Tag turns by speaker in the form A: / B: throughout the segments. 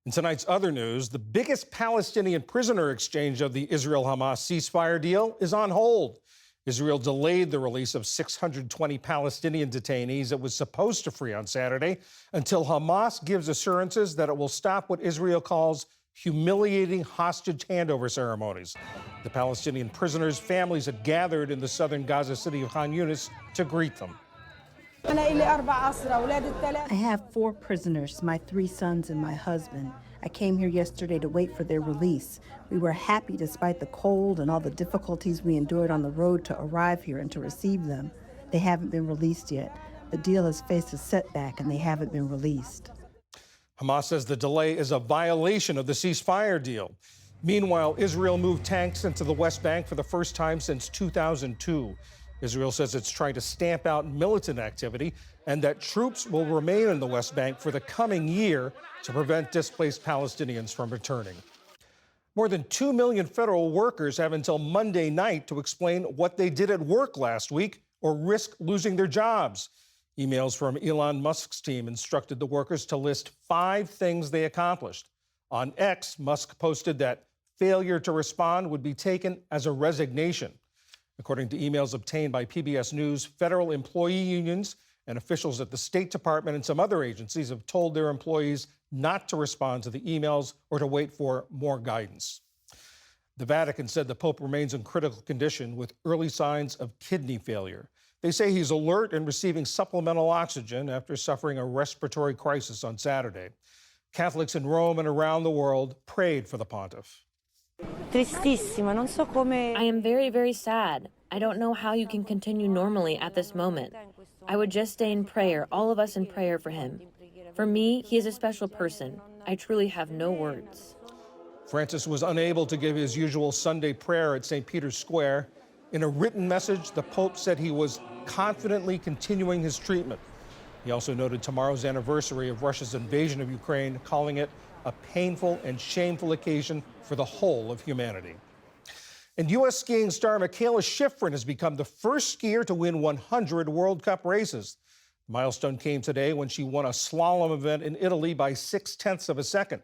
A: In tonight's other news, the biggest Palestinian prisoner exchange of the Israel-Hamas ceasefire deal is on hold. Israel delayed the release of 620 Palestinian detainees it was supposed to free on Saturday until Hamas gives assurances that it will stop what Israel calls humiliating hostage handover ceremonies. The Palestinian prisoners' families had gathered in the southern Gaza city of Khan Yunis to greet them.
B: I have 4 prisoners, my 3 sons and my husband. I came here yesterday to wait for their release. We were happy despite the cold and all the difficulties we endured on the road to arrive here and to receive them. They haven't been released yet. The deal has faced a setback and they haven't been released.
A: Hamas says the delay is a violation of the ceasefire deal. Meanwhile, Israel moved tanks into the West Bank for the first time since 2002. Israel says it's trying to stamp out militant activity and that troops will remain in the West Bank for the coming year to prevent displaced Palestinians from returning. More than 2 million federal workers have until Monday night to explain what they did at work last week or risk losing their jobs. Emails from Elon Musk's team instructed the workers to list 5 things they accomplished. On X, Musk posted that failure to respond would be taken as a resignation. According to emails obtained by PBS News, federal employee unions and officials at the State Department and some other agencies have told their employees not to respond to the emails or to wait for more guidance. The Vatican said the Pope remains in critical condition with early signs of kidney failure. They say he's alert and receiving supplemental oxygen after suffering a respiratory crisis on Saturday. Catholics in Rome and around the world prayed for the pontiff.
C: I am very, very sad. I don't know how you can continue normally at this moment. I would just stay in prayer, all of us in prayer for him. For me, he is a special person. I truly have no words.
A: Francis was unable to give his usual Sunday prayer at St. Peter's Square. In a written message, the Pope said he was confidently continuing his treatment. He also noted tomorrow's anniversary of Russia's invasion of Ukraine, calling it a painful and shameful occasion for the whole of humanity. And U.S. skiing star Mikaela Shiffrin has become the first skier to win 100 World Cup races. The milestone came today when she won a slalom event in Italy by 0.6 of a second.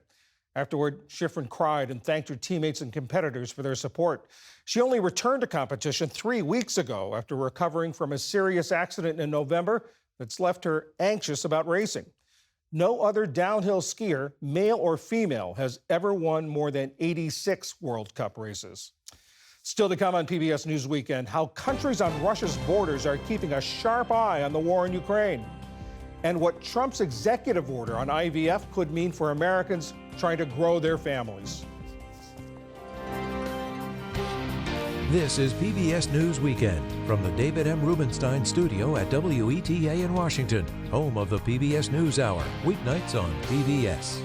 A: Afterward, Shiffrin cried and thanked her teammates and competitors for their support. She only returned to competition 3 weeks ago after recovering from a serious accident in November that's left her anxious about racing. No other downhill skier, male or female, has ever won more than 86 World Cup races. Still to come on PBS News Weekend, how countries on Russia's borders are keeping a sharp eye on the war in Ukraine, and what Trump's executive order on IVF could mean for Americans trying to grow their families.
D: This is PBS News Weekend from the David M. Rubenstein studio at WETA in Washington, home of the PBS NewsHour, weeknights on PBS.